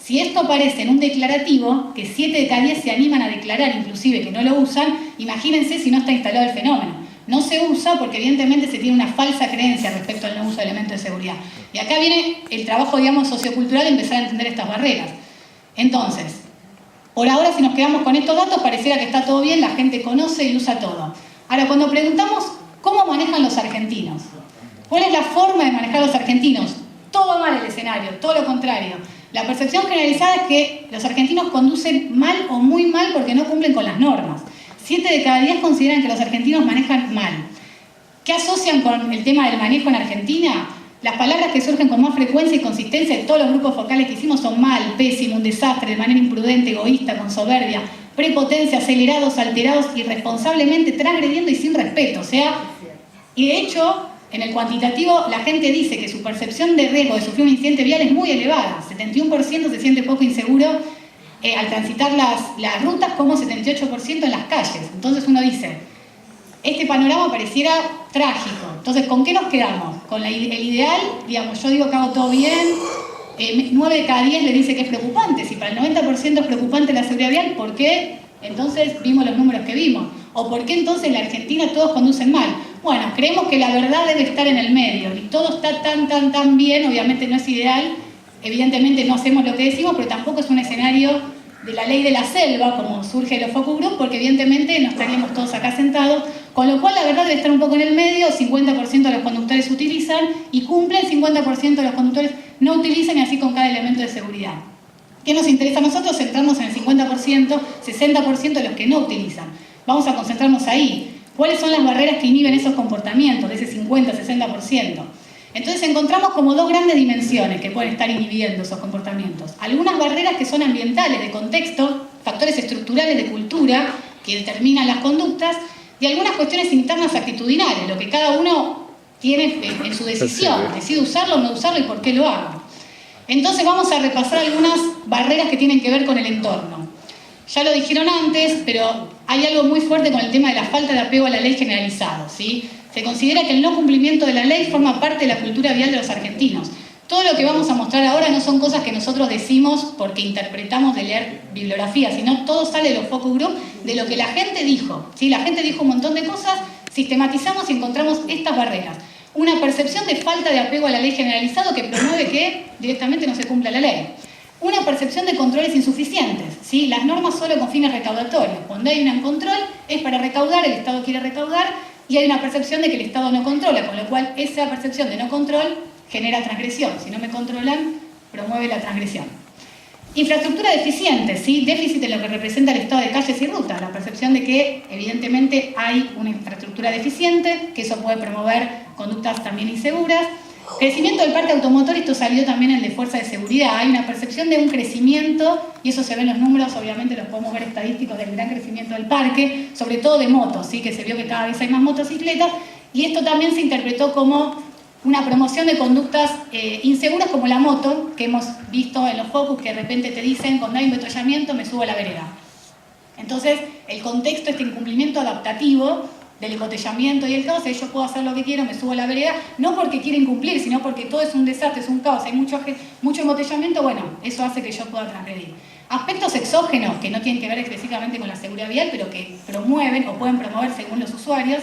Si esto aparece en un declarativo, que 7 de cada 10 se animan a declarar, inclusive que no lo usan, imagínense si no está instalado el fenómeno. No se usa porque evidentemente se tiene una falsa creencia respecto al no uso de elementos de seguridad. Y acá viene el trabajo, digamos, sociocultural de empezar a entender estas barreras. Entonces, por ahora si nos quedamos con estos datos, pareciera que está todo bien, la gente conoce y usa todo. Ahora, cuando preguntamos cómo manejan los argentinos, ¿cuál es la forma de manejar los argentinos? Todo mal el escenario, todo lo contrario. La percepción generalizada es que los argentinos conducen mal o muy mal porque no cumplen con las normas. 7 de cada 10 consideran que los argentinos manejan mal. ¿Qué asocian con el tema del manejo en Argentina? Las palabras que surgen con más frecuencia y consistencia de todos los grupos focales que hicimos son mal, pésimo, un desastre, de manera imprudente, egoísta, con soberbia, prepotencia, acelerados, alterados, irresponsablemente, transgrediendo y sin respeto. O sea, y de hecho, en el cuantitativo, la gente dice que su percepción de riesgo de sufrir un incidente vial es muy elevada. 71% se siente poco inseguro al transitar las rutas, como 78% en las calles. Entonces uno dice, este panorama pareciera trágico. Entonces, ¿con qué nos quedamos? Con el ideal, digamos, yo digo que hago todo bien, 9 de cada 10 le dice que es preocupante. Si para el 90% es preocupante la seguridad vial, ¿por qué entonces vimos los números que vimos? ¿O por qué entonces en la Argentina todos conducen mal? Bueno, creemos que la verdad debe estar en el medio y todo está tan bien, obviamente no es ideal, evidentemente no hacemos lo que decimos, pero tampoco es un escenario de la ley de la selva, como surge los focus group, porque evidentemente no estaríamos todos acá sentados, con lo cual la verdad debe estar un poco en el medio, 50% de los conductores utilizan y cumplen, 50% de los conductores no utilizan y así con cada elemento de seguridad. ¿Qué nos interesa a nosotros? Centrarnos en el 50%, 60% de los que no utilizan. Vamos a concentrarnos ahí. ¿Cuáles son las barreras que inhiben esos comportamientos, de ese 50-60%? Entonces encontramos como dos grandes dimensiones que pueden estar inhibiendo esos comportamientos. Algunas barreras que son ambientales, de contexto, factores estructurales de cultura que determinan las conductas, y algunas cuestiones internas actitudinales, lo que cada uno tiene en su decisión, decide usarlo o no usarlo y por qué lo hago. Entonces vamos a repasar algunas barreras que tienen que ver con el entorno. Ya lo dijeron antes, pero hay algo muy fuerte con el tema de la falta de apego a la ley generalizado, ¿sí? Se considera que el no cumplimiento de la ley forma parte de la cultura vial de los argentinos. Todo lo que vamos a mostrar ahora no son cosas que nosotros decimos porque interpretamos de leer bibliografía, sino todo sale de los focus group, de lo que la gente dijo, ¿sí? La gente dijo un montón de cosas, sistematizamos y encontramos estas barreras. Una percepción de falta de apego a la ley generalizado que promueve que directamente no se cumpla la ley. Una percepción de controles insuficientes, ¿sí? Las normas solo con fines recaudatorios. Cuando hay un control es para recaudar, el Estado quiere recaudar y hay una percepción de que el Estado no controla, con lo cual esa percepción de no control genera transgresión. Si no me controlan, promueve la transgresión. Infraestructura deficiente, ¿sí? Déficit en lo que representa el estado de calles y rutas. La percepción de que evidentemente hay una infraestructura deficiente, que eso puede promover conductas también inseguras. Crecimiento del parque automotor, esto salió también en el de fuerza de seguridad. Hay una percepción de un crecimiento, y eso se ve en los números, obviamente los podemos ver estadísticos del gran crecimiento del parque, sobre todo de motos, ¿sí? Que se vio que cada vez hay más motocicletas, y esto también se interpretó como una promoción de conductas inseguras como la moto, que hemos visto en los focus, que de repente te dicen, cuando hay un embotellamiento me subo a la vereda. Entonces, el contexto, este incumplimiento adaptativo del embotellamiento y el caos, yo puedo hacer lo que quiero, me subo a la vereda, no porque quiera incumplir, sino porque todo es un desastre, es un caos, hay mucho embotellamiento, bueno, eso hace que yo pueda transgredir. Aspectos exógenos, que no tienen que ver específicamente con la seguridad vial, pero que promueven o pueden promover según los usuarios,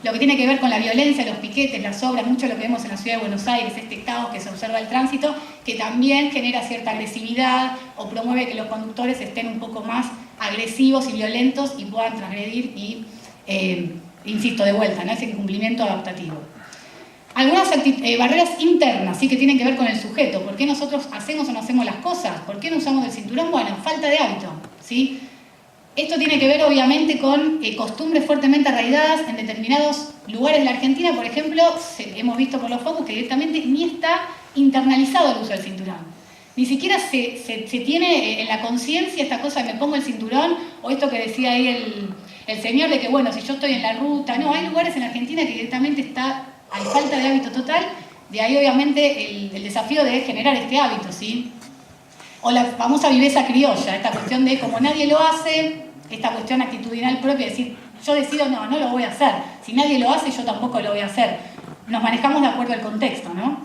lo que tiene que ver con la violencia, los piquetes, las obras, mucho lo que vemos en la ciudad de Buenos Aires, este caos que se observa el tránsito, que también genera cierta agresividad o promueve que los conductores estén un poco más agresivos y violentos y puedan transgredir y, insisto, de vuelta, ¿no? Ese incumplimiento adaptativo. Algunas barreras internas, ¿sí? Que tienen que ver con el sujeto. ¿Por qué nosotros hacemos o no hacemos las cosas? ¿Por qué no usamos el cinturón? Bueno, falta de hábito, ¿sí? Esto tiene que ver obviamente con costumbres fuertemente arraigadas en determinados lugares de la Argentina. Por ejemplo, hemos visto por los focus que directamente ni está internalizado el uso del cinturón. Ni siquiera se tiene en la conciencia esta cosa de me pongo el cinturón, o esto que decía ahí el señor de que bueno, si yo estoy en la ruta. No, hay lugares en Argentina que directamente hay falta de hábito total. De ahí obviamente el desafío de generar este hábito, ¿sí? O la famosa viveza criolla, esta cuestión de como nadie lo hace, esta cuestión actitudinal propia, de decir, yo decido, no lo voy a hacer. Si nadie lo hace, yo tampoco lo voy a hacer. Nos manejamos de acuerdo al contexto, ¿no?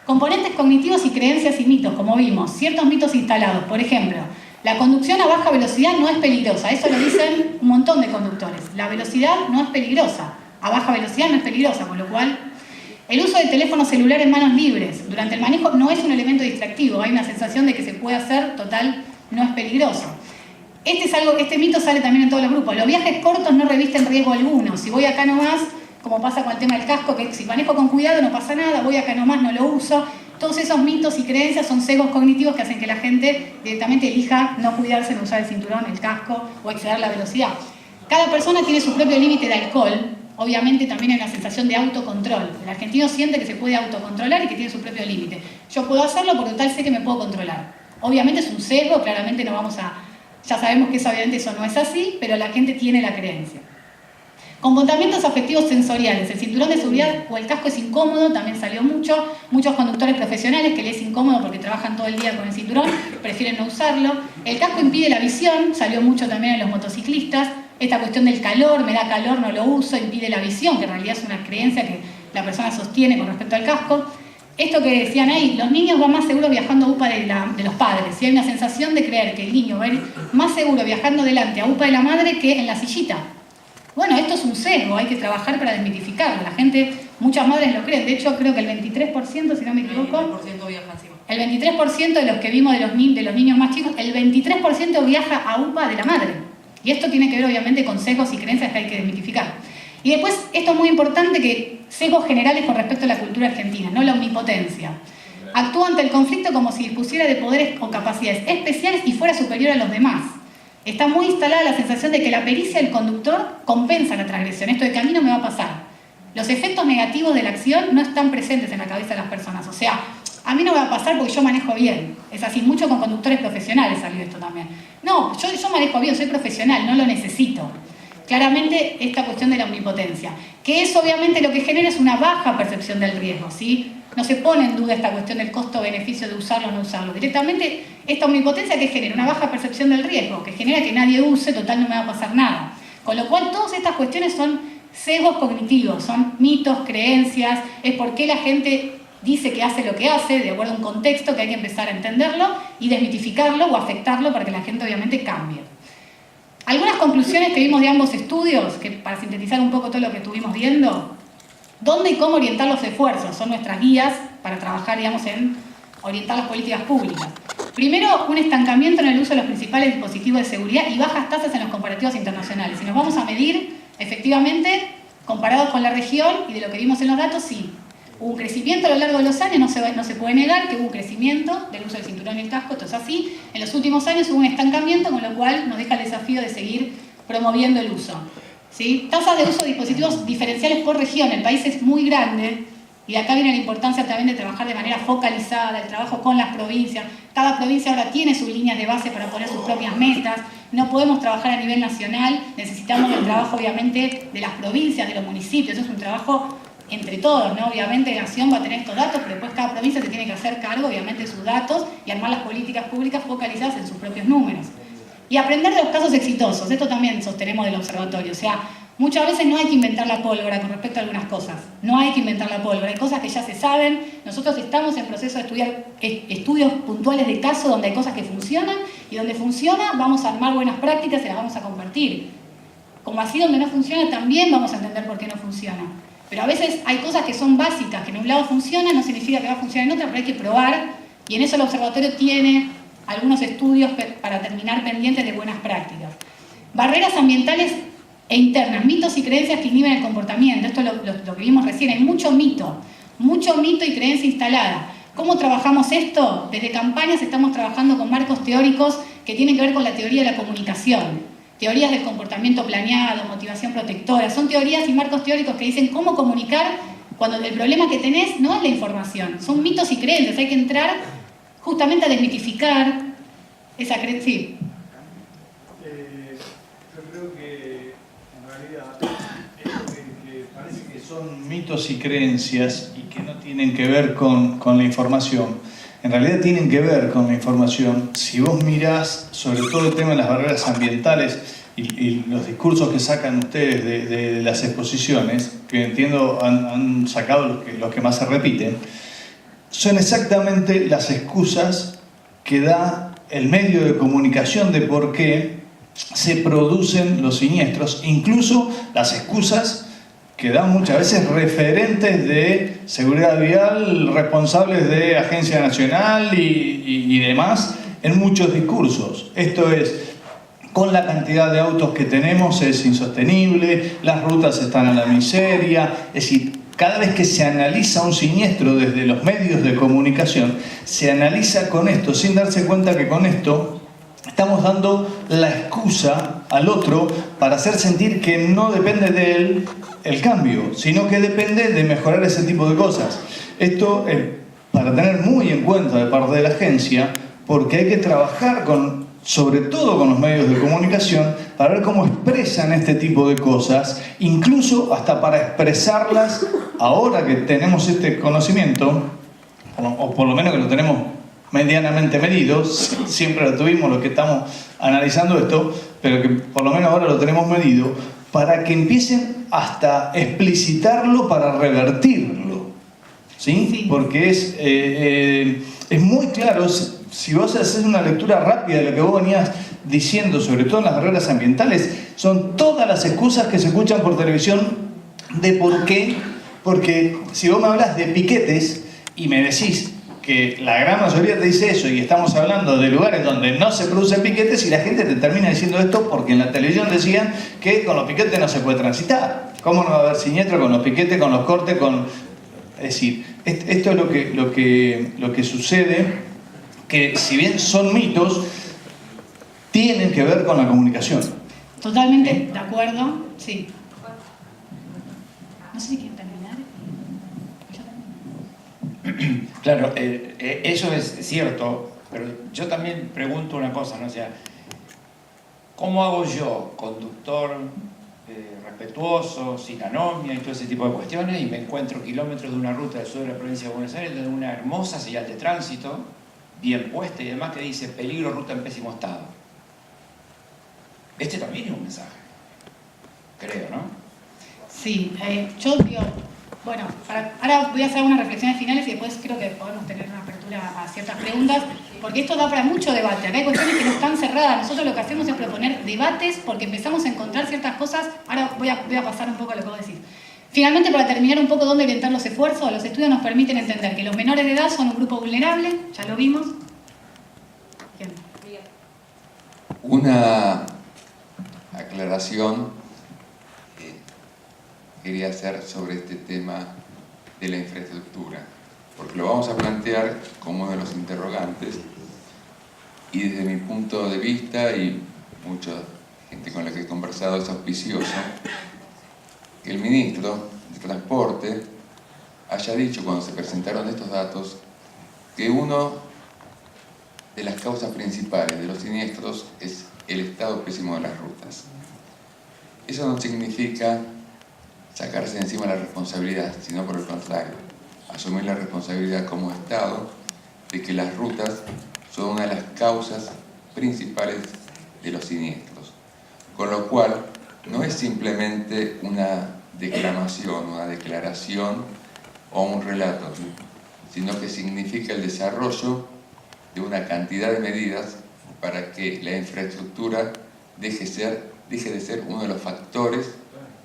Componentes cognitivos y creencias y mitos, como vimos, ciertos mitos instalados. Por ejemplo, la conducción a baja velocidad no es peligrosa, eso lo dicen un montón de conductores. La velocidad no es peligrosa, a baja velocidad no es peligrosa, con lo cual el uso del teléfono celular en manos libres durante el manejo no es un elemento distractivo, hay una sensación de que se puede hacer, total, no es peligroso. Este mito sale también en todos los grupos. Los viajes cortos no revisten riesgo alguno. Si voy acá nomás, como pasa con el tema del casco, que si manejo con cuidado no pasa nada, voy acá nomás, no lo uso. Todos esos mitos y creencias son sesgos cognitivos que hacen que la gente directamente elija no cuidarse, no usar el cinturón, el casco o exceder la velocidad. Cada persona tiene su propio límite de alcohol. Obviamente también hay una sensación de autocontrol. El argentino siente que se puede autocontrolar y que tiene su propio límite. Yo puedo hacerlo porque tal sé que me puedo controlar. Obviamente es un sesgo, claramente no vamos a... Ya sabemos que obviamente eso no es así, pero la gente tiene la creencia. Comportamientos afectivos sensoriales. El cinturón de seguridad o el casco es incómodo, también salió mucho. Muchos conductores profesionales que les es incómodo porque trabajan todo el día con el cinturón, prefieren no usarlo. El casco impide la visión, salió mucho también en los motociclistas. Esta cuestión del calor, me da calor, no lo uso, impide la visión, que en realidad es una creencia que la persona sostiene con respecto al casco. Esto que decían ahí, los niños van más seguros viajando a UPA de los padres. Y hay una sensación de creer que el niño va a ir más seguro viajando delante a UPA de la madre que en la sillita. Bueno, esto es un sesgo, hay que trabajar para desmitificarlo. La gente, muchas madres lo creen. De hecho, creo que el 23%, si no me equivoco, el 23% viaja encima. El 23% de los que vimos de los niños más chicos, el 23% viaja a UPA de la madre. Y esto tiene que ver obviamente con sesgos y creencias que hay que desmitificar. Y después, esto es muy importante, que sesgos generales con respecto a la cultura argentina, no la omnipotencia. Actúa ante el conflicto como si dispusiera de poderes o capacidades especiales y fuera superior a los demás. Está muy instalada la sensación de que la pericia del conductor compensa la transgresión. Esto de que a mí no me va a pasar. Los efectos negativos de la acción no están presentes en la cabeza de las personas. O sea, a mí no me va a pasar porque yo manejo bien. Es así, mucho con conductores profesionales salió esto también. No, yo manejo bien, soy profesional, no lo necesito. Claramente esta cuestión de la omnipotencia, que es obviamente lo que genera es una baja percepción del riesgo, ¿sí? No se pone en duda esta cuestión del costo-beneficio de usarlo o no usarlo. Directamente esta omnipotencia que genera una baja percepción del riesgo, que genera que nadie use, total no me va a pasar nada. Con lo cual todas estas cuestiones son sesgos cognitivos, son mitos, creencias, es por qué la gente dice que hace lo que hace, de acuerdo a un contexto que hay que empezar a entenderlo y desmitificarlo o afectarlo para que la gente obviamente cambie. Algunas conclusiones que vimos de ambos estudios, que para sintetizar un poco todo lo que estuvimos viendo, ¿dónde y cómo orientar los esfuerzos? Son nuestras guías para trabajar, digamos, en orientar las políticas públicas. Primero, un estancamiento en el uso de los principales dispositivos de seguridad y bajas tasas en los comparativos internacionales. Si nos vamos a medir, efectivamente, comparados con la región y de lo que vimos en los datos, sí. Hubo un crecimiento a lo largo de los años, no se puede negar que hubo un crecimiento del uso del cinturón y el casco, esto es así. En los últimos años hubo un estancamiento, con lo cual nos deja el desafío de seguir promoviendo el uso. ¿Sí? Tasas de uso de dispositivos diferenciales por región. El país es muy grande y de acá viene la importancia también de trabajar de manera focalizada, el trabajo con las provincias. Cada provincia ahora tiene sus líneas de base para poner sus propias metas. No podemos trabajar a nivel nacional, necesitamos el trabajo obviamente de las provincias, de los municipios. Eso es un trabajo entre todos, ¿no? Obviamente Nación va a tener estos datos, pero después cada provincia se tiene que hacer cargo, obviamente, de sus datos y armar las políticas públicas focalizadas en sus propios números. Y aprender de los casos exitosos, esto también sostenemos del observatorio, o sea, muchas veces no hay que inventar la pólvora con respecto a algunas cosas, no hay que inventar la pólvora, hay cosas que ya se saben, nosotros estamos en proceso de estudiar estudios puntuales de caso donde hay cosas que funcionan y donde funciona vamos a armar buenas prácticas y las vamos a compartir. Como así donde no funciona también vamos a entender por qué no funciona. Pero a veces hay cosas que son básicas, que en un lado funcionan, no significa que va a funcionar en otro, pero hay que probar, y en eso el observatorio tiene algunos estudios para terminar pendientes de buenas prácticas. Barreras ambientales e internas, mitos y creencias que inhiben el comportamiento. Esto es lo que vimos recién, hay mucho mito y creencia instalada. ¿Cómo trabajamos esto? Desde campañas estamos trabajando con marcos teóricos que tienen que ver con la teoría de la comunicación. Teorías del comportamiento planeado, motivación protectora, son teorías y marcos teóricos que dicen cómo comunicar cuando el problema que tenés no es la información, son mitos y creencias, hay que entrar justamente a desmitificar esa creencia. Sí. Yo creo que en realidad esto que parece que son mitos y creencias y que no tienen que ver con la información, en realidad tienen que ver con la información. Si vos mirás sobre todo el tema de las barreras ambientales y los discursos que sacan ustedes de las exposiciones, que entiendo han sacado los que más se repiten, son exactamente las excusas que da el medio de comunicación de por qué se producen los siniestros, incluso las excusas que dan muchas veces referentes de seguridad vial, responsables de Agencia Nacional y demás, en muchos discursos. Esto es, con la cantidad de autos que tenemos es insostenible, las rutas están a la miseria, es decir, cada vez que se analiza un siniestro desde los medios de comunicación, se analiza con esto, sin darse cuenta que con esto estamos dando la excusa al otro para hacer sentir que no depende de él el cambio, sino que depende de mejorar ese tipo de cosas. Esto es para tener muy en cuenta de parte de la agencia, porque hay que trabajar sobre todo con los medios de comunicación, para ver cómo expresan este tipo de cosas, incluso hasta para expresarlas ahora que tenemos este conocimiento, o por lo menos que lo tenemos medianamente medido, siempre lo tuvimos los que estamos analizando esto, pero que por lo menos ahora lo tenemos medido, para que empiecen hasta explicitarlo para revertirlo, ¿sí? Sí. Porque es muy claro. Si vos haces una lectura rápida de lo que vos venías diciendo, sobre todo en las barreras ambientales, son todas las excusas que se escuchan por televisión de por qué. Porque si vos me hablas de piquetes y me decís que la gran mayoría te dice eso, y estamos hablando de lugares donde no se producen piquetes, y la gente te termina diciendo esto porque en la televisión decían que con los piquetes no se puede transitar. ¿Cómo no va a haber siniestro con los piquetes, con los cortes, con...? Es decir, esto es lo que sucede, que si bien son mitos, tienen que ver con la comunicación. Totalmente de acuerdo, sí. No sé si quieren terminar. Claro, eso es cierto, pero yo también pregunto una cosa, ¿no? O sea, ¿cómo hago yo, conductor respetuoso, sin anomia y todo ese tipo de cuestiones, y me encuentro kilómetros de una ruta del sur de la provincia de Buenos Aires, de una hermosa señal de tránsito, bien puesta y demás, que dice peligro, ruta en pésimo estado? Este también es un mensaje, creo, ¿no? Sí, yo digo, bueno, ahora voy a hacer unas reflexiones finales y después creo que podemos tener una apertura a ciertas preguntas, porque esto da para mucho debate. Acá hay cuestiones que no están cerradas. Nosotros lo que hacemos es proponer debates porque empezamos a encontrar ciertas cosas. Ahora voy a pasar un poco a lo que vos decís. Finalmente, para terminar un poco dónde orientar los esfuerzos, los estudios nos permiten entender que los menores de edad son un grupo vulnerable, ya lo vimos. ¿Quién? Una aclaración quería hacer sobre este tema de la infraestructura, porque lo vamos a plantear como uno de los interrogantes, y desde mi punto de vista, y mucha gente con la que he conversado, es auspicioso que el ministro de Transporte haya dicho, cuando se presentaron estos datos, que una de las causas principales de los siniestros es el estado pésimo de las rutas. Eso no significa sacarse de encima la responsabilidad, sino por el contrario, asumir la responsabilidad como Estado de que las rutas son una de las causas principales de los siniestros. Con lo cual, no es simplemente una declamación, una declaración o un relato, sino que significa el desarrollo de una cantidad de medidas para que la infraestructura deje de ser uno de los factores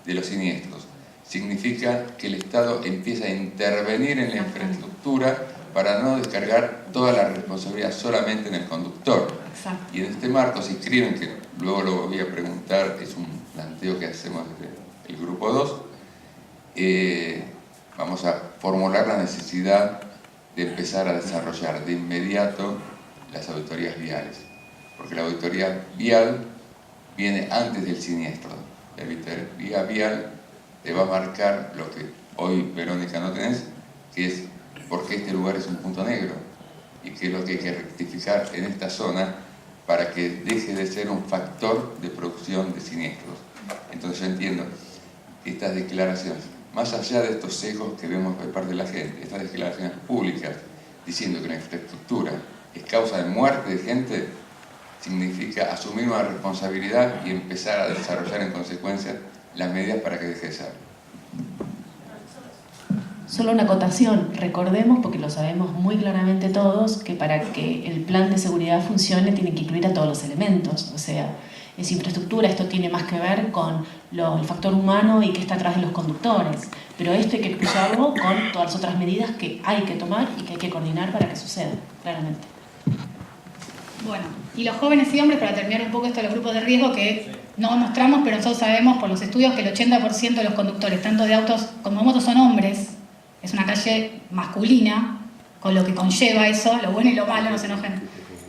de los siniestros. Significa que el Estado empieza a intervenir en la infraestructura para no descargar toda la responsabilidad solamente en el conductor. Exacto. Y en este marco se inscriben, que luego lo voy a preguntar, es un planteo que hacemos desde el grupo 2, vamos a formular la necesidad de empezar a desarrollar de inmediato las auditorías viales, porque la auditoría vial viene antes del siniestro. La auditoría vial te va a marcar lo que hoy, Verónica, no tenés, que es por qué este lugar es un punto negro y qué es lo que hay que rectificar en esta zona para que deje de ser un factor de producción de siniestros. Entonces yo entiendo que estas declaraciones, más allá de estos sesgos que vemos de parte de la gente, estas declaraciones públicas diciendo que la infraestructura es causa de muerte de gente, significa asumir una responsabilidad y empezar a desarrollar en consecuencia las medidas para que deje de ser. Solo una acotación, recordemos, porque lo sabemos muy claramente todos, que para que el plan de seguridad funcione tiene que incluir a todos los elementos, o sea, es infraestructura, esto tiene más que ver con el factor humano y qué está atrás de los conductores, pero esto hay que cruzarlo con todas las otras medidas que hay que tomar y que hay que coordinar para que suceda, claramente. Bueno, y los jóvenes y hombres, para terminar un poco esto de los grupos de riesgo, que no mostramos, pero nosotros sabemos por los estudios que el 80% de los conductores, tanto de autos como de motos, son hombres. Es una calle masculina, con lo que conlleva eso, lo bueno y lo malo, no se enojen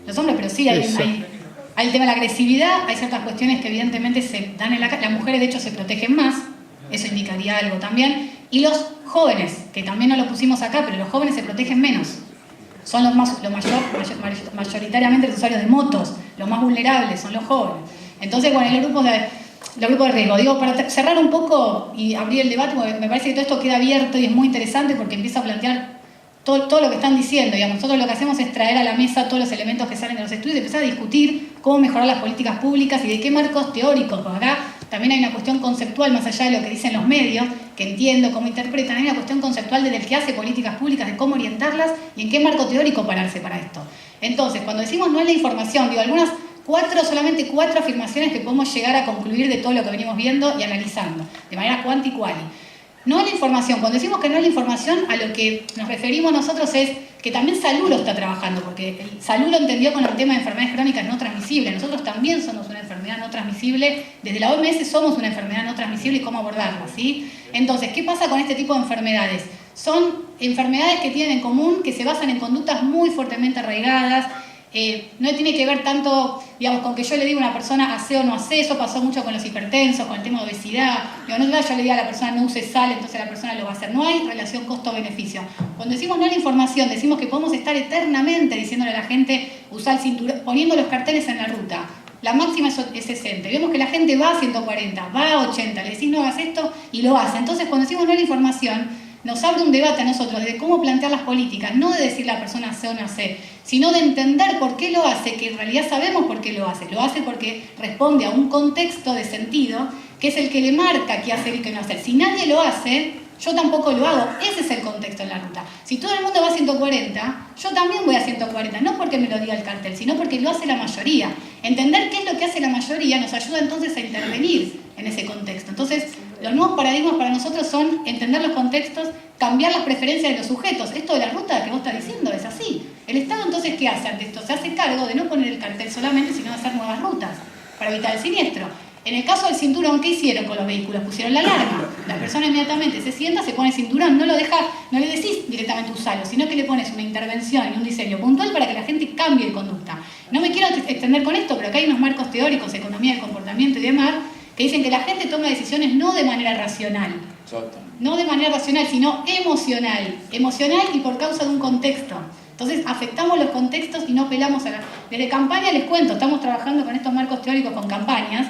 los hombres, pero sí hay el tema de la agresividad, hay ciertas cuestiones que evidentemente se dan en la calle. Las mujeres de hecho se protegen más, eso indicaría algo también. Y los jóvenes, que también no lo pusimos acá, pero los jóvenes se protegen menos. Son mayoritariamente los usuarios de motos, los más vulnerables son los jóvenes. Entonces, bueno, los grupos de riesgo. Digo, para cerrar un poco y abrir el debate, porque me parece que todo esto queda abierto y es muy interesante porque empieza a plantear todo lo que están diciendo. Digamos, nosotros lo que hacemos es traer a la mesa todos los elementos que salen de los estudios y empezar a discutir cómo mejorar las políticas públicas y de qué marcos teóricos. Porque acá también hay una cuestión conceptual, más allá de lo que dicen los medios, que entiendo cómo interpretan, hay una cuestión conceptual desde el que hace políticas públicas, de cómo orientarlas y en qué marco teórico pararse para esto. Entonces, cuando decimos no es la información, digo, solamente cuatro afirmaciones que podemos llegar a concluir de todo lo que venimos viendo y analizando, de manera cuanti y quali. No es la información. Cuando decimos que no es la información, a lo que nos referimos nosotros es que también Salud lo está trabajando, porque Salud lo entendió con el tema de enfermedades crónicas no transmisibles. Nosotros también somos una enfermedad no transmisible. Desde la OMS somos una enfermedad no transmisible y cómo abordarla, ¿sí? Entonces, ¿qué pasa con este tipo de enfermedades? Son enfermedades que tienen en común, que se basan en conductas muy fuertemente arraigadas. No tiene que ver tanto, digamos, con que yo le diga a una persona hace o no hace. Eso pasó mucho con los hipertensos, con el tema de obesidad. Digo, no yo le diga a la persona no use sal, entonces la persona lo va a hacer. No hay relación costo-beneficio. Cuando decimos no a la información, decimos que podemos estar eternamente diciéndole a la gente usar el cinturón, poniendo los carteles en la ruta. La máxima es 60. Vemos que la gente va a 140, va a 80. Le decís no hagas esto y lo hace. Entonces, cuando decimos no a la información, nos abre un debate a nosotros de cómo plantear las políticas, no de decir la persona hace o no hace, sino de entender por qué lo hace, que en realidad sabemos por qué lo hace. Lo hace porque responde a un contexto de sentido que es el que le marca qué hacer y qué no hacer. Si nadie lo hace, yo tampoco lo hago. Ese es el contexto en la ruta. Si todo el mundo va a 140, yo también voy a 140, no porque me lo diga el cartel, sino porque lo hace la mayoría. Entender qué es lo que hace la mayoría nos ayuda entonces a intervenir en ese contexto. Entonces, los nuevos paradigmas para nosotros son entender los contextos, cambiar las preferencias de los sujetos. Esto de la ruta que vos estás diciendo es así. El Estado entonces, ¿qué hace ante esto? Se hace cargo de no poner el cartel solamente, sino de hacer nuevas rutas para evitar el siniestro. En el caso del cinturón, ¿qué hicieron con los vehículos? Pusieron la alarma. La persona inmediatamente se sienta, se pone el cinturón, no lo deja, no le decís directamente usarlo, sino que le pones una intervención y un diseño puntual para que la gente cambie de conducta. No me quiero extender con esto, pero acá hay unos marcos teóricos, economía del comportamiento y demás, que dicen que la gente toma decisiones no de manera racional, no de manera racional, sino emocional y por causa de un contexto. Entonces afectamos los contextos y no pelamos a la... Desde campaña les cuento, estamos trabajando con estos marcos teóricos con campañas,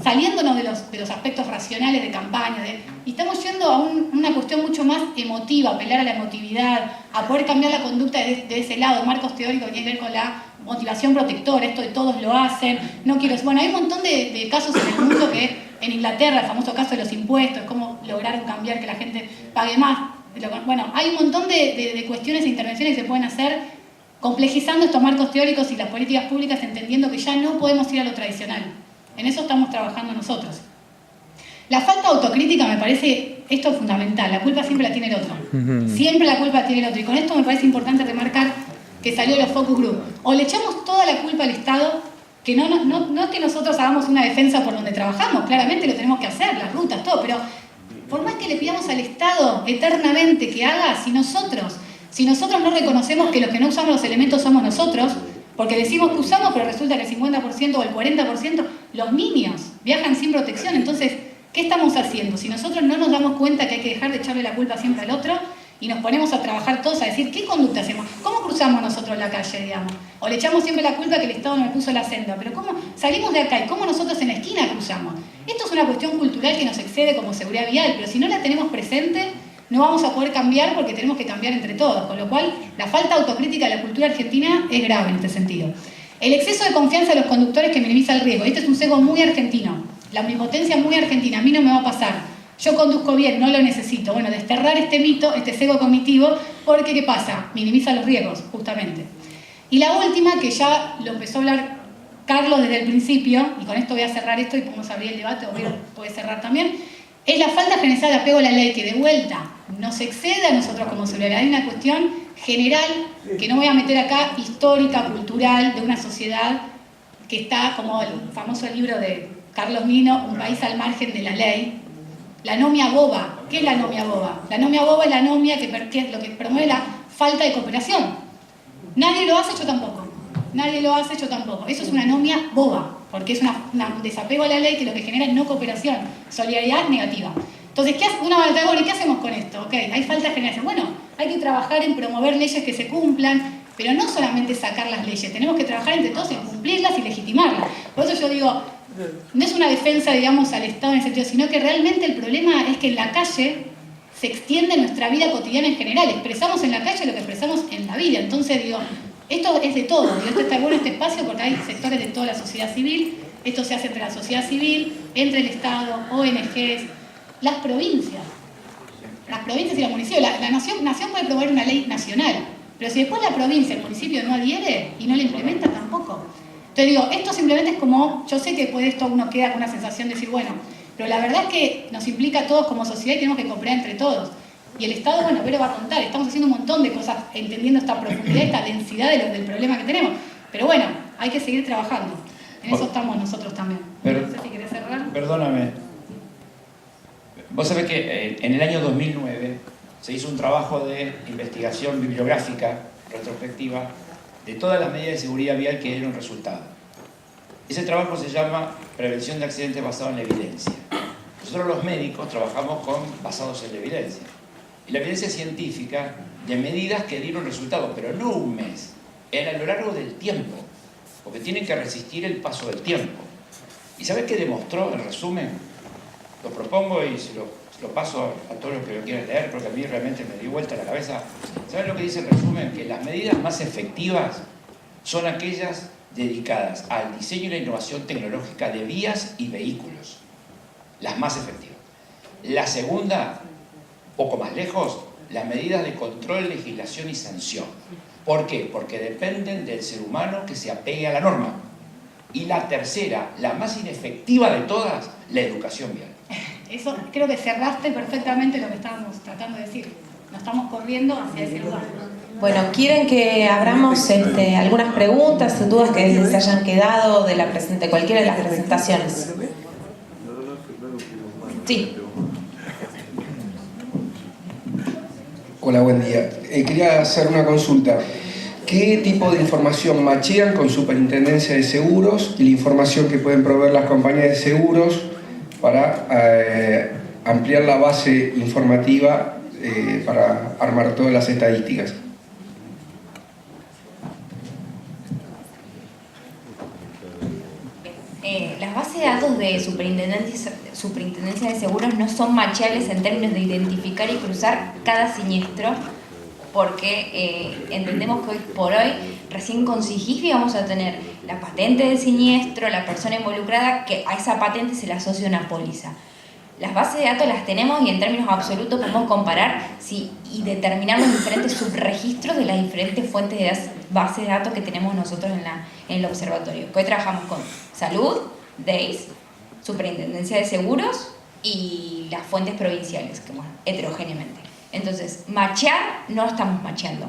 saliéndonos de los aspectos racionales de campaña, y estamos yendo a una cuestión mucho más emotiva, apelar a la emotividad, a poder cambiar la conducta de ese lado, marcos teóricos que tienen que ver con la motivación protectora, esto de todos lo hacen, no quiero... Bueno, hay un montón de casos en el mundo que, en Inglaterra, el famoso caso de los impuestos, cómo lograron cambiar que la gente pague más. Bueno, hay un montón de cuestiones e intervenciones que se pueden hacer complejizando estos marcos teóricos y las políticas públicas, entendiendo que ya no podemos ir a lo tradicional. En eso estamos trabajando nosotros. La falta de autocrítica me parece, esto es fundamental, la culpa siempre la tiene el otro. Siempre la culpa la tiene el otro. Y con esto me parece importante remarcar que salió los focus group. O le echamos toda la culpa al Estado, que no es que nosotros hagamos una defensa por donde trabajamos, claramente lo tenemos que hacer, las rutas, todo, pero por más que le pidamos al Estado eternamente que haga, si nosotros no reconocemos que los que no usamos los elementos somos nosotros, porque decimos que usamos, pero resulta que el 50% o el 40%, los niños viajan sin protección. Entonces, ¿qué estamos haciendo? Si nosotros no nos damos cuenta que hay que dejar de echarle la culpa siempre al otro y nos ponemos a trabajar todos a decir, ¿qué conducta hacemos? ¿Cómo cruzamos nosotros la calle, digamos? O le echamos siempre la culpa que el Estado no me puso la senda, pero ¿cómo salimos de acá y cómo nosotros en la esquina cruzamos? Esto es una cuestión cultural que nos excede como seguridad vial, pero si no la tenemos presente, no vamos a poder cambiar porque tenemos que cambiar entre todos, con lo cual la falta de autocrítica de la cultura argentina es grave en este sentido. El exceso de confianza de los conductores que minimiza el riesgo. Este es un sesgo muy argentino, la omnipotencia muy argentina, a mí no me va a pasar. yo conduzco bien, no lo necesito. Bueno, desterrar este mito, este sesgo cognitivo, porque ¿qué pasa? Minimiza los riesgos, justamente. Y la última, que ya lo empezó a hablar Carlos desde el principio, y con esto voy a cerrar esto y podemos abrir el debate, o puede cerrar también, es la falta generalizada de apego a la ley, que de vuelta nos excede a nosotros como solidaridad. Hay una cuestión general, que no voy a meter acá, histórica, cultural, de una sociedad que está, como el famoso libro de Carlos Nino, Un país al margen de la ley. La anomia boba. ¿Qué es la anomia boba? La anomia boba es la anomia que es lo que promueve la falta de cooperación. Nadie lo hace, yo tampoco. Nadie lo hace, yo tampoco. Eso es una anomia boba, porque es un desapego a la ley que lo que genera es no cooperación, solidaridad negativa. Entonces, uno va a decir, bueno, ¿y qué hacemos con esto? Ok, hay falta de generación. Bueno, hay que trabajar en promover leyes que se cumplan, pero no solamente sacar las leyes, tenemos que trabajar entre todos en cumplirlas y legitimarlas. Por eso yo digo, no es una defensa, digamos, al Estado en ese sentido, sino que realmente el problema es que en la calle se extiende nuestra vida cotidiana en general. Expresamos en la calle lo que expresamos en la vida. Entonces, digo, esto es de todo. Esto está bueno, este espacio, porque hay sectores de toda la sociedad civil. Esto se hace entre la sociedad civil, entre el Estado, ONGs, las provincias. Las provincias y los municipios. La nación puede promover una ley nacional, pero si después la provincia, el municipio no adhiere y no la implementa, tampoco. Entonces digo, esto simplemente es como, yo sé que después de esto uno queda con una sensación de decir, bueno, pero la verdad es que nos implica a todos como sociedad y tenemos que cooperar entre todos. Y el Estado, bueno, Vero va a contar, estamos haciendo un montón de cosas entendiendo esta profundidad, esta densidad del problema que tenemos. Pero bueno, hay que seguir trabajando. En eso estamos nosotros también. No sé si querés cerrar. Perdóname. Vos sabés que en el año 2009 se hizo un trabajo de investigación bibliográfica retrospectiva de todas las medidas de seguridad vial que dieron resultado. Ese trabajo se llama Prevención de Accidentes basado en la evidencia. Nosotros los médicos trabajamos basados en la evidencia. Y la evidencia científica de medidas que dieron resultados, pero no un mes, a lo largo del tiempo, porque tienen que resistir el paso del tiempo. ¿Y sabés qué demostró, en resumen? Lo propongo y se lo paso a todos los que lo quieran leer, porque a mí realmente me dio vuelta la cabeza. ¿Saben lo que dice el resumen? Que las medidas más efectivas son aquellas dedicadas al diseño y la innovación tecnológica de vías y vehículos. Las más efectivas. La segunda, poco más lejos, las medidas de control, legislación y sanción. ¿Por qué? Porque dependen del ser humano que se apegue a la norma. Y la tercera, la más inefectiva de todas, la educación vial. Eso creo que cerraste perfectamente lo que estábamos tratando de decir. Nos estamos corriendo hacia ese lugar. Bueno, ¿quieren que abramos algunas preguntas, dudas que les hayan quedado de cualquiera de las presentaciones? Sí. Hola, buen día. Quería hacer una consulta. ¿Qué tipo de información machean con Superintendencia de Seguros y la información que pueden proveer las compañías de seguros para ampliar la base informativa para armar todas las estadísticas? Las bases de datos de Superintendencia de Seguros no son macheables en términos de identificar y cruzar cada siniestro, porque entendemos que hoy por hoy, recién con SIGIFI vamos a tener la patente del siniestro, la persona involucrada, que a esa patente se le asocia una póliza. Las bases de datos las tenemos y en términos absolutos podemos comparar y determinar los diferentes subregistros de las diferentes fuentes de bases de datos que tenemos nosotros en el observatorio. Hoy trabajamos con Salud, DEIS, Superintendencia de Seguros y las fuentes provinciales, que bueno, heterogéneamente. Entonces, machear, no estamos macheando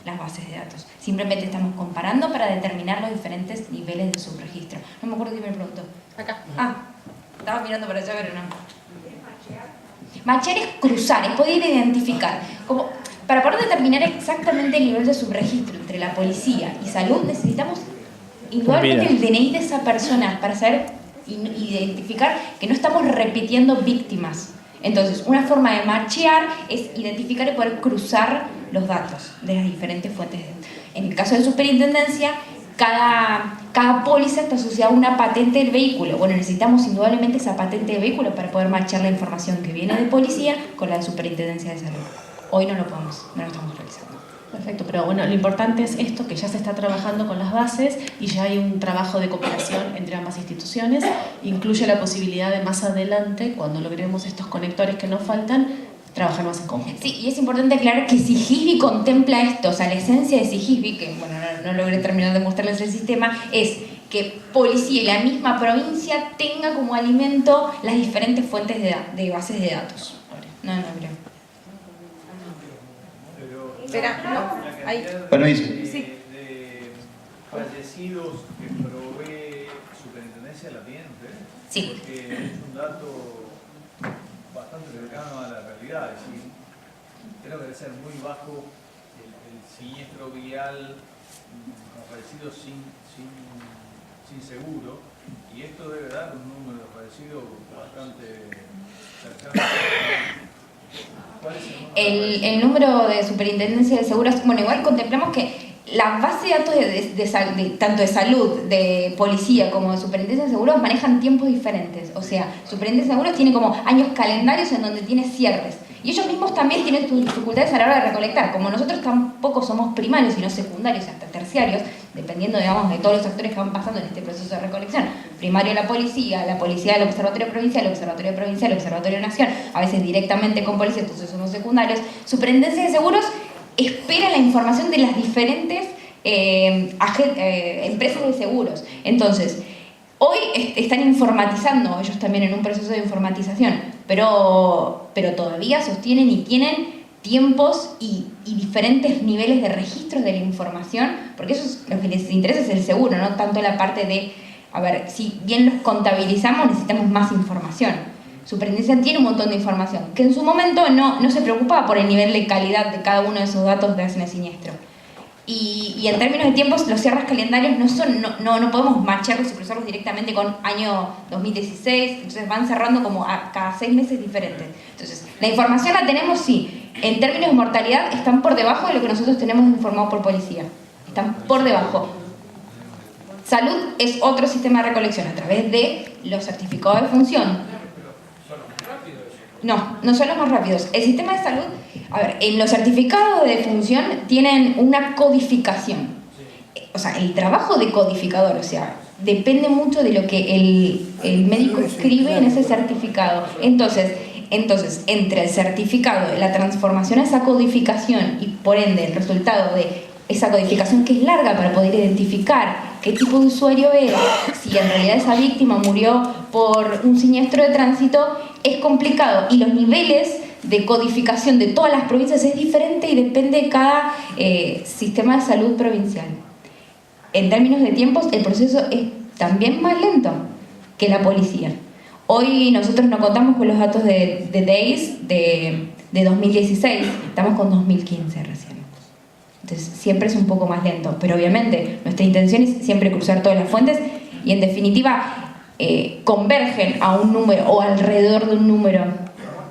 las bases de datos. Simplemente estamos comparando para determinar los diferentes niveles de subregistro. No me acuerdo quién me preguntó. Acá. Estaba mirando para allá, pero no. Machear es cruzar, es poder identificar. Para poder determinar exactamente el nivel de subregistro entre la policía y salud, necesitamos indudablemente el DNI de esa persona para saber identificar que no estamos repitiendo víctimas. Entonces, una forma de machear es identificar y poder cruzar los datos de las diferentes fuentes. En el caso de Superintendencia, cada póliza está asociada a una patente del vehículo. Bueno, necesitamos indudablemente esa patente de vehículo para poder machear la información que viene de policía con la de Superintendencia de Salud. Hoy no lo estamos realizando. Perfecto, pero bueno, lo importante es esto, que ya se está trabajando con las bases y ya hay un trabajo de cooperación entre ambas instituciones. Incluye la posibilidad de más adelante, cuando logremos estos conectores que nos faltan, trabajar más en conjunto. Sí, y es importante aclarar que SIGISBI contempla esto, o sea, la esencia de SIGISBI, que bueno, no logré terminar de mostrarles el sistema, es que policía y la misma provincia tenga como alimento las diferentes fuentes de bases de datos. No, creo. Espera, no, ahí. Permiso. De fallecidos que provee Superintendencia la tienen ustedes. Sí. Porque es un dato bastante cercano a la realidad. Es decir, creo que debe ser muy bajo el siniestro vial con fallecidos sin seguro. Y esto debe dar un número de fallecidos bastante cercano. El número de Superintendencia de Seguros, bueno, igual contemplamos que la base de datos tanto de salud, de policía como de Superintendencia de Seguros manejan tiempos diferentes. O sea, Superintendencia de Seguros tiene como años calendarios en donde tiene cierres. Y ellos mismos también tienen sus dificultades a la hora de recolectar. Como nosotros tampoco somos primarios, sino secundarios, hasta terciarios, dependiendo, digamos, de todos los actores que van pasando en este proceso de recolección. Primario la policía del Observatorio Provincial, el Observatorio Provincial, el Observatorio Nación, a veces directamente con policía, entonces somos secundarios. Superintendencia de Seguros espera la información de las diferentes empresas de seguros. Entonces, hoy están informatizando, ellos también en un proceso de informatización, pero todavía sostienen y tienen tiempos y diferentes niveles de registros de la información, porque eso es lo que les interesa, es el seguro, no tanto la parte de, a ver, si bien los contabilizamos necesitamos más información. Superintendencia tiene un montón de información, que en su momento no se preocupaba por el nivel de calidad de cada uno de esos datos de accidente siniestro. Y en términos de tiempos, los cierres calendarios no podemos macharlos y cruzarlos directamente con año 2016, entonces van cerrando como a cada 6 meses diferentes. Entonces, la información la tenemos, sí. En términos de mortalidad, están por debajo de lo que nosotros tenemos informado por policía. Están por debajo. Salud es otro sistema de recolección a través de los certificados de función. No son los más rápidos. El sistema de salud, a ver, en los certificados de función tienen una codificación. O sea, el trabajo de codificador, o sea, depende mucho de lo que el médico escribe en ese certificado. Entonces, entre el certificado, la transformación a esa codificación y por ende el resultado de esa codificación, que es larga para poder identificar qué tipo de usuario es, si en realidad esa víctima murió por un siniestro de tránsito, es complicado. Y los niveles de codificación de todas las provincias es diferente y depende de cada sistema de salud provincial. En términos de tiempos, el proceso es también más lento que la policía. Hoy nosotros no contamos con los datos de DAYS de 2016, estamos con 2015 recién. Entonces siempre es un poco más lento, pero obviamente nuestra intención es siempre cruzar todas las fuentes y en definitiva convergen a un número o alrededor de un número.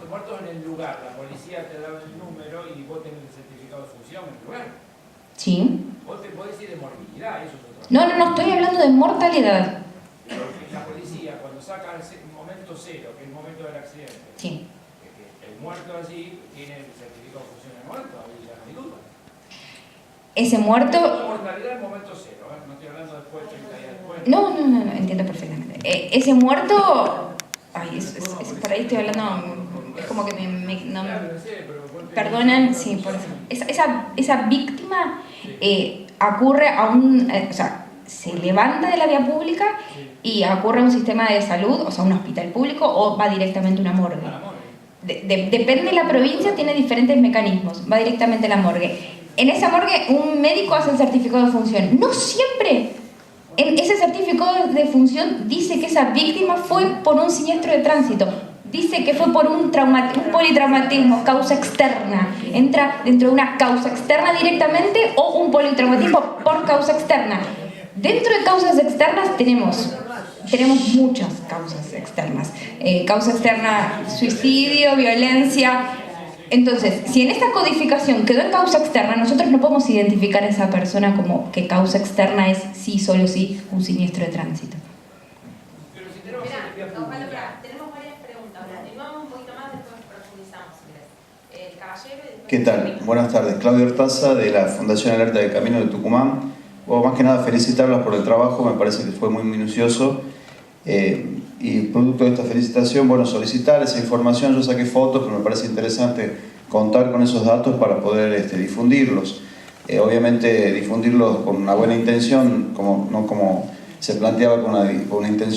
Muertos en el lugar, la policía te da el número y vos tenés el certificado de función en el lugar. Sí. Vos te podés decir de morbilidad, eso es otra cosa. No, estoy hablando de mortalidad. La policía, cuando saca el momento cero, que es el momento del accidente, Sí. el muerto allí tiene el certificado de función de muerto, ahí ya no hay duda. Ese muerto... La mortalidad es el momento cero, no estoy hablando después, 30 días después. No, entiendo perfectamente. Ese muerto... Ay, por ahí estoy hablando... Es como que perdonan, sí, por eso. Esa víctima ocurre a un... o sea, se levanta de la vía pública y ocurre a un sistema de salud, o sea, un hospital público, o va directamente a una morgue. Depende de la provincia, tiene diferentes mecanismos. Va directamente a la morgue. En esa morgue un médico hace el certificado de función. No siempre en ese certificado de función dice que esa víctima fue por un siniestro de tránsito. Dice que fue por un politraumatismo, causa externa. Entra dentro de una causa externa directamente o un politraumatismo por causa externa. Dentro de causas externas tenemos muchas causas externas. Causa externa, suicidio, violencia. Entonces, si en esta codificación quedó en causa externa, nosotros no podemos identificar a esa persona como que causa externa es sí, solo sí, un siniestro de tránsito. Pero si tenemos tenemos varias preguntas. Ahora, vamos un poquito más, después profundizamos. ¿Qué tal? Buenas tardes. Claudio Hortaza, de la Fundación Alerta del Camino de Tucumán. Más que nada felicitarlas por el trabajo, me parece que fue muy minucioso. Y producto de esta felicitación, bueno, solicitar esa información. Yo saqué fotos, pero me parece interesante contar con esos datos para poder difundirlos. Obviamente difundirlos con una buena intención, no como se planteaba con una intención